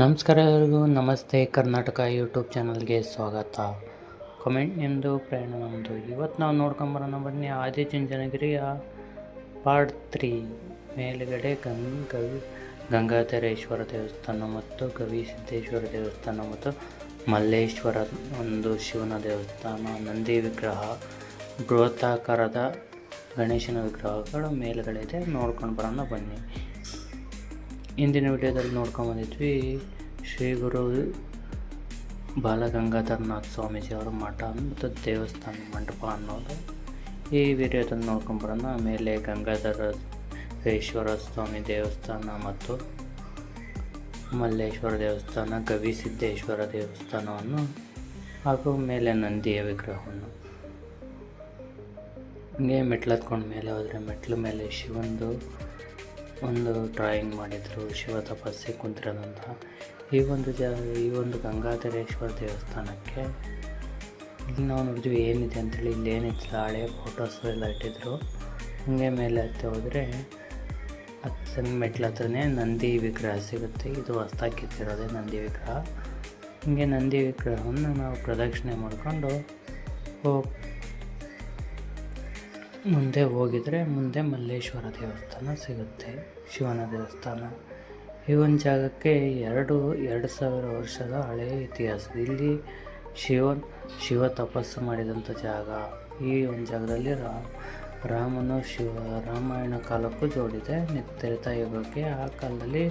ನಮಸ್ಕಾರ ಎಲ್ಲರಿಗೂ. ನಮಸ್ತೆ ಕರ್ನಾಟಕ ಯೂಟ್ಯೂಬ್ ಚಾನಲ್ಗೆ ಸ್ವಾಗತ. ಕಮೆಂಟ್ ನಿಮ್ಮದು, ಪ್ರಯಾಣ ನಮ್ಮದು. ಇವತ್ತು ನಾವು ನೋಡ್ಕೊಂಬರೋಣ ಬನ್ನಿ ಆದಿಚುಂಚನಗಿರಿಯ ಪಾರ್ಟ್ 3. ಮೇಲುಗಡೆ ಗಂಗಾಧರೇಶ್ವರ ದೇವಸ್ಥಾನ ಮತ್ತು ಗವಿಸಿದ್ದೇಶ್ವರ ದೇವಸ್ಥಾನ ಮತ್ತು ಮಲ್ಲೇಶ್ವರ ಒಂದು ಶಿವನ ದೇವಸ್ಥಾನ, ನಂದಿ ವಿಗ್ರಹ, ಬೃಹತಾಕಾರದ ಗಣೇಶನ ವಿಗ್ರಹಗಳು ಮೇಲುಗಡೆ ಇದೆ. ನೋಡ್ಕೊಂಡು ಬರೋಣ ಬನ್ನಿ. ಇಂದಿನ ವಿಡಿಯೋದಲ್ಲಿ ನೋಡ್ಕೊಂಬಂದಿದ್ವಿ ಶ್ರೀ ಗುರು ಬಾಲಗಂಗಾಧರನಾಥ ಸ್ವಾಮೀಜಿ ಅವರ ಮಠ ಮತ್ತು ದೇವಸ್ಥಾನ ಮಂಟಪ ಅನ್ನೋದು. ಈ ವಿಡಿಯೋದಲ್ಲಿ ನೋಡ್ಕೊಂಬರೋಣ. ಮೇಲೆ ಗಂಗಾಧರೇಶ್ವರ ಸ್ವಾಮಿ ದೇವಸ್ಥಾನ ಮತ್ತು ಮಲ್ಲೇಶ್ವರ ದೇವಸ್ಥಾನ, ಗವಿಸಿದ್ದೇಶ್ವರ ದೇವಸ್ಥಾನವನ್ನು ಹಾಗೂ ಮೇಲೆ ನಂದಿಯ ವಿಗ್ರಹವನ್ನು. ಹಂಗೆ ಮೆಟ್ಲು ಹತ್ಕೊಂಡು ಮೇಲೆ ಹೋದರೆ ಮೆಟ್ಲು ಮೇಲೆ ಶಿವಂದು ಒಂದು ಡ್ರಾಯಿಂಗ್ ಮಾಡಿದರು, ಶಿವ ತಪಸ್ಸಿ ಕುಂತಿರೋದಂತ. ಈ ಒಂದು ಗಂಗಾಧರೇಶ್ವರ ದೇವಸ್ಥಾನಕ್ಕೆ ಇಲ್ಲಿ ನಾವು ನೋಡಿದ್ವಿ ಏನಿದೆ ಅಂತೇಳಿ. ಇಲ್ಲಿ ಏನಿಲ್ಲ, ಹಳೆ ಫೋಟೋಸ್ ಎಲ್ಲ ಇಟ್ಟಿದ್ರು. ಹಂಗೆ ಮೇಲೆ ಹತ್ತಿ ಹೋದರೆ ಮೆಟ್ಲ ಹತ್ರನೇ ನಂದಿ ವಿಗ್ರಹ ಸಿಗುತ್ತೆ. ಇದು ಹೊಸ್ದಾಗಿ ಕಿತ್ತಿರೋದೇ ನಂದಿ ವಿಗ್ರಹ. ಹಂಗೆ ನಂದಿ ವಿಗ್ರಹವನ್ನು ನಾವು ಪ್ರದಕ್ಷಿಣೆ ಮಾಡಿಕೊಂಡು ಮುಂದೆ ಹೋಗಿದರೆ ಮುಂದೆ ಮಲ್ಲೇಶ್ವರ ದೇವಸ್ಥಾನ ಸಿಗುತ್ತೆ, ಶಿವನ ದೇವಸ್ಥಾನ. ಈ ಒಂದು ಜಾಗಕ್ಕೆ 2,000 ವರ್ಷದ ಹಳೆಯ ಇತಿಹಾಸ. ಇಲ್ಲಿ ಶಿವ ತಪಸ್ಸು ಮಾಡಿದಂಥ ಜಾಗ. ಈ ಒಂದು ಜಾಗದಲ್ಲಿ ರಾಮನು ರಾಮಾಯಣ ಕಾಲಕ್ಕೂ ಜೋಡಿದೆ, ತ್ರೇತಾಯುಗಕ್ಕೆ. ಆ ಕಾಲದಲ್ಲಿ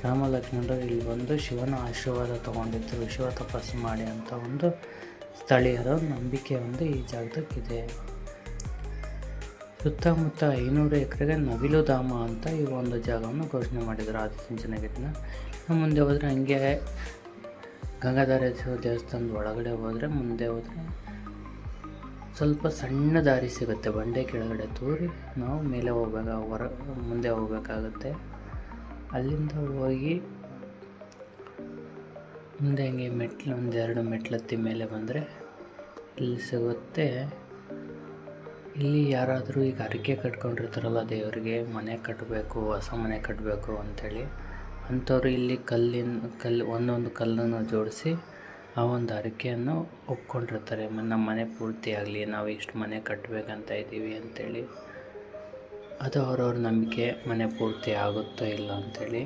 ರಾಮ ಲಕ್ಷ್ಮಣರು ಇಲ್ಲಿ ಬಂದು ಶಿವನ ಆಶೀರ್ವಾದ ತೊಗೊಂಡಿದ್ದರು, ಶಿವ ತಪಸ್ಸು ಮಾಡಿ ಅಂತ ಒಂದು ಸ್ಥಳೀಯರ ನಂಬಿಕೆ ಒಂದು ಈ ಜಾಗದಕ್ಕಿದೆ. ಸುತ್ತಮುತ್ತ 500 ಎಕರೆಗೆ ನವಿಲು ಧಾಮ ಅಂತ ಈ ಒಂದು ಜಾಗವನ್ನು ಘೋಷಣೆ ಮಾಡಿದರು ಆದಿಚುಂಚನಗಿರಿನ. ಮುಂದೆ ಹೋದರೆ ಹಂಗೆ ಗಂಗಾಧರೇಶ್ವರ ದೇವಸ್ಥಾನದ ಒಳಗಡೆ ಹೋದರೆ ಮುಂದೆ ಹೋದರೆ ಸ್ವಲ್ಪ ಸಣ್ಣ ದಾರಿ ಸಿಗುತ್ತೆ. ಬಂಡೆ ಕೆಳಗಡೆ ತೂರಿ ನಾವು ಮೇಲೆ ಮುಂದೆ ಹೋಗಬೇಕಾಗುತ್ತೆ. ಅಲ್ಲಿಂದ ಹೋಗಿ ಮುಂದೆ ಹಂಗೆ ಒಂದೆರಡು ಮೆಟ್ಲತ್ತಿ ಮೇಲೆ ಬಂದರೆ ಇಲ್ಲಿ ಸಿಗುತ್ತೆ. ಇಲ್ಲಿ ಯಾರಾದರೂ ಈಗ ಹರಕೆ ಕಟ್ಕೊಂಡಿರ್ತಾರಲ್ಲ, ದೇವರಿಗೆ ಮನೆ ಕಟ್ಟಬೇಕು, ಹೊಸ ಮನೆ ಕಟ್ಟಬೇಕು ಅಂಥೇಳಿ, ಅಂಥವ್ರು ಇಲ್ಲಿ ಒಂದೊಂದು ಕಲ್ಲನ್ನು ಜೋಡಿಸಿ ಆ ಒಂದು ಹರಕೆಯನ್ನು ಒಪ್ಕೊಂಡಿರ್ತಾರೆ. ನಮ್ಮ ಮನೆ ಪೂರ್ತಿ ಆಗಲಿ, ನಾವು ಇಷ್ಟು ಮನೆ ಕಟ್ಟಬೇಕಂತ ಇದ್ದೀವಿ ಅಂಥೇಳಿ. ಅದು ಅವ್ರವ್ರ ನಂಬಿಕೆ. ಮನೆ ಪೂರ್ತಿ ಆಗುತ್ತೋ ಇಲ್ಲ ಅಂಥೇಳಿ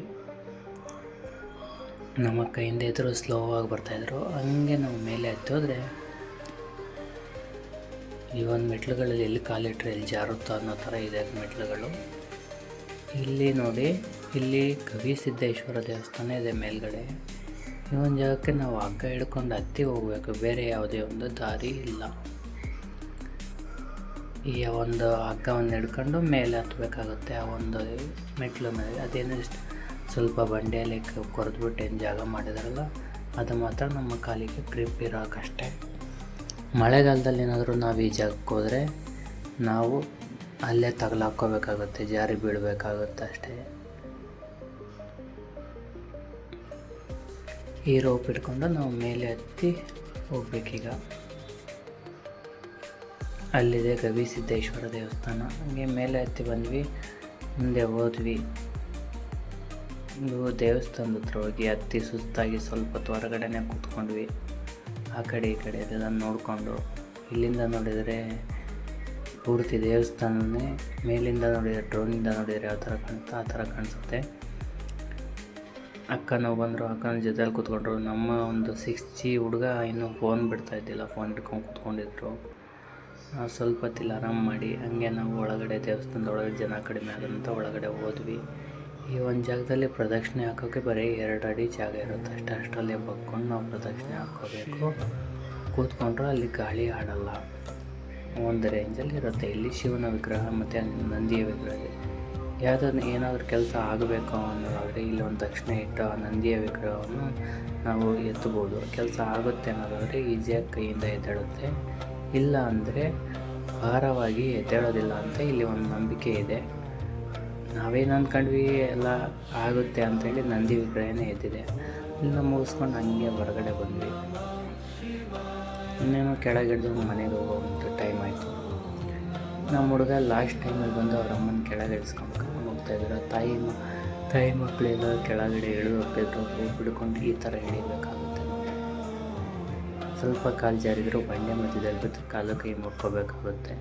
ನಮ್ಮ ಕೈಯಿಂದ ಇದ್ದರೂ ಸ್ಲೋ ಆಗಿ ಬರ್ತಾಯಿದ್ರು. ಹಂಗೆ ನಾವು ಮೇಲೆ ಹತ್ತೋದ್ರೆ ಈ ಒಂದು ಮೆಟ್ಲುಗಳಲ್ಲಿ ಎಲ್ಲಿ ಕಾಲಿಟ್ಟರೆ ಎಲ್ಲಿ ಜಾರುತ್ತೋ ಅನ್ನೋ ಥರ ಇದೆ ಮೆಟ್ಲುಗಳು. ಇಲ್ಲಿ ನೋಡಿ, ಇಲ್ಲಿ ಗವಿಸಿದ್ದೇಶ್ವರ ದೇವಸ್ಥಾನ ಇದೆ ಮೇಲ್ಗಡೆ. ಈ ಒಂದು ಜಾಗಕ್ಕೆ ನಾವು ಹಗ್ಗ ಹಿಡ್ಕೊಂಡು ಹತ್ತಿ ಹೋಗಬೇಕು, ಬೇರೆ ಯಾವುದೇ ಒಂದು ದಾರಿ ಇಲ್ಲ. ಈ ಒಂದು ಹಗ್ಗವನ್ನು ಹಿಡ್ಕೊಂಡು ಮೇಲೆ ಹತ್ತಬೇಕಾಗುತ್ತೆ ಆ ಒಂದು ಮೆಟ್ಲು ಮೇಲೆ. ಅದೇನು ಸ್ವಲ್ಪ ಬಂಡೆಯಲ್ಲಿ ಕೊರೆದ್ಬಿಟ್ಟು ಏನು ಜಾಗ ಮಾಡಿದಾರಲ್ಲ, ಅದು ಮಾತ್ರ ನಮ್ಮ ಕಾಲಿಗೆ ಗ್ರಿಪ್ ಇರೋಕ್ಕಷ್ಟೇ. ಮಳೆಗಾಲದಲ್ಲಿ ಏನಾದರೂ ನಾವು ಈ ಜಾಗಕ್ಕೆ ಹೋದರೆ ನಾವು ಅಲ್ಲೇ ತಗಲಾಕೋಬೇಕಾಗುತ್ತೆ, ಜಾರಿ ಬೀಳಬೇಕಾಗುತ್ತೆ ಅಷ್ಟೇ. ಈ ರೋಪ್ ಇಟ್ಕೊಂಡು ನಾವು ಮೇಲೆ ಹತ್ತಿ ಹೋಗ್ಬೇಕೀಗ. ಅಲ್ಲಿದೆ ಗವಿಸಿದ್ದೇಶ್ವರ ದೇವಸ್ಥಾನ. ಹಂಗೆ ಮೇಲೆ ಹತ್ತಿ ಬಂದ್ವಿ, ಮುಂದೆ ಹೋದ್ವಿ. ದೇವಸ್ಥಾನದ ಹತ್ರ ಹೋಗಿ ಹತ್ತಿ ಸುಸ್ತಾಗಿ ಸ್ವಲ್ಪ ಹೊತ್ತು ಹೊರಗಡೆನೇ ಕೂತ್ಕೊಂಡ್ವಿ. ಆ ಕಡೆ ಈ ಕಡೆ ಅದೆಲ್ಲ ನೋಡಿಕೊಂಡು, ಇಲ್ಲಿಂದ ನೋಡಿದರೆ ಪೂರ್ತಿ ದೇವಸ್ಥಾನನೇ, ಮೇಲಿಂದ ನೋಡಿದರೆ ಡ್ರೋನಿಂದ ನೋಡಿದರೆ ಯಾವ ಥರ ಕಾಣುತ್ತೆ ಆ ಥರ ಕಾಣಿಸುತ್ತೆ. ಅಕ್ಕನೂ ಬಂದರು, ಅಕ್ಕನ ಜೊತೆಲಿ ಕೂತ್ಕೊಂಡ್ರು. ನಮ್ಮ ಒಂದು 6G ಹುಡುಗ ಇನ್ನೂ ಫೋನ್ ಬಿಡ್ತಾಯಿದ್ದಿಲ್ಲ, ಫೋನ್ ಹಿಡ್ಕೊಂಡು ಕೂತ್ಕೊಂಡಿದ್ರು. ಸ್ವಲ್ಪ ಹೊತ್ತಿಲ್ಲ ಆರಾಮ್ ಮಾಡಿ ಹಂಗೆ ನಾವು ಒಳಗಡೆ ದೇವಸ್ಥಾನದ ಒಳಗಡೆ ಜನ ಕಡಿಮೆ ಆದಂಥ ಒಳಗಡೆ ಹೋದ್ವಿ. ಈ ಒಂದು ಜಾಗದಲ್ಲಿ ಪ್ರದಕ್ಷಿಣೆ ಹಾಕೋಕ್ಕೆ ಬರೀ 2 ಅಡಿ ಜಾಗ ಇರುತ್ತೆ ಅಷ್ಟರಲ್ಲೇ ಬಗ್ಕೊಂಡು ನಾವು ಪ್ರದಕ್ಷಿಣೆ ಹಾಕ್ಕೋಬೇಕು. ಕೂತ್ಕೊಂಡ್ರೆ ಅಲ್ಲಿ ಗಾಳಿ ಆಡಲ್ಲ, ಒಂದು ರೇಂಜಲ್ಲಿ ಇರುತ್ತೆ. ಇಲ್ಲಿ ಶಿವನ ವಿಗ್ರಹ ಮತ್ತು ನಂದಿಯ ವಿಗ್ರಹ ಇದೆ. ಏನಾದರೂ ಕೆಲಸ ಆಗಬೇಕು ಅನ್ನೋದಾದರೆ ಇಲ್ಲಿ ಒಂದು ದಕ್ಷಿಣೆ ಇಟ್ಟು ಆ ನಂದಿಯ ವಿಗ್ರಹವನ್ನು ನಾವು ಎತ್ತಬೋದು. ಕೆಲಸ ಆಗುತ್ತೆ ಅನ್ನೋದಾದರೆ ಈಸಿಯಾಗಿ ಕೈಯಿಂದ ಎದ್ದೇಳುತ್ತೆ. ಇಲ್ಲ ಅಂದರೆ ಭಾರವಾಗಿ ಎದ್ದೇಳೋದಿಲ್ಲ ಅಂತ ಇಲ್ಲಿ ಒಂದು ನಂಬಿಕೆ ಇದೆ. ನಾವೇನು ಅಂದ್ಕೊಂಡ್ವಿ ಎಲ್ಲ ಆಗುತ್ತೆ ಅಂಥೇಳಿ ನಂದಿ ವಿಗ್ರಹನೇ ಎದ್ದಿದೆ. ಇನ್ನು ಮುಗಿಸ್ಕೊಂಡು ಹಂಗೆ ಹೊರಗಡೆ ಬಂದ್ವಿ. ಇನ್ನೇನೋ ಕೆಳಗಿಡ್ದು ಮನೆಗೆ ಹೋಗೋವಂಥ ಟೈಮ್ ಆಯಿತು. ನಮ್ಮ ಹುಡುಗ ಲಾಸ್ಟ್ ಟೈಮಲ್ಲಿ ಬಂದು ಅವ್ರ ಅಮ್ಮನ ಕೆಳಗೆ ಇಳಿಸ್ಕೊಂಡು ಹೋಗ್ತಾಯಿದ್ರು. ತಾಯಿ ಮಕ್ಕಳೆಲ್ಲ ಕೆಳಗಡೆ ಇಳಿದು ಹೋಗ್ತಿದ್ರು, ಬಿಡ್ಕೊಂಡು ಈ ಥರ ಹಿಡಿಬೇಕಾಗುತ್ತೆ. ಸ್ವಲ್ಪ ಕಾಲು ಜಾರಿದ್ರು ಬಂಡೆ ಮಧ್ಯದಲ್ಲಿ ಬಿಟ್ಟು ಕಾಲು ಕೈ ಮುಟ್ಕೋಬೇಕಾಗುತ್ತೆ.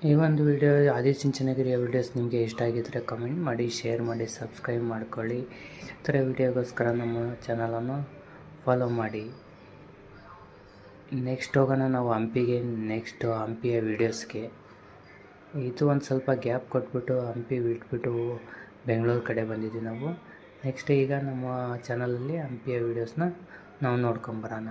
ಈ ಒಂದು ವಿಡಿಯೋ ಆದಿಚುಂಚನಗಿರಿಯ ವಿಡಿಯೋಸ್ ನಿಮಗೆ ಇಷ್ಟ ಆಗಿದ್ದರೆ ಕಮೆಂಟ್ ಮಾಡಿ, ಶೇರ್ ಮಾಡಿ, ಸಬ್ಸ್ಕ್ರೈಬ್ ಮಾಡ್ಕೊಳ್ಳಿ. ಈ ಥರ ವಿಡಿಯೋಗೋಸ್ಕರ ನಮ್ಮ ಚಾನಲನ್ನು ಫಾಲೋ ಮಾಡಿ. ನೆಕ್ಸ್ಟ್ ಹೋಗೋಣ ನಾವು ಹಂಪಿಗೆ. ಹಂಪಿಯ ವೀಡಿಯೋಸ್ಗೆ ಇದು ಒಂದು ಸ್ವಲ್ಪ ಗ್ಯಾಪ್ ಕೊಟ್ಬಿಟ್ಟು ಹಂಪಿ ಬಿಟ್ಬಿಟ್ಟು ಬೆಂಗಳೂರು ಕಡೆ ಬಂದಿದ್ದೀವಿ ನಾವು. ನೆಕ್ಸ್ಟ್ ಈಗ ನಮ್ಮ ಚಾನಲಲ್ಲಿ ಹಂಪಿಯ ವೀಡಿಯೋಸ್ನ ನಾವು ನೋಡ್ಕೊಂಬರೋಣ.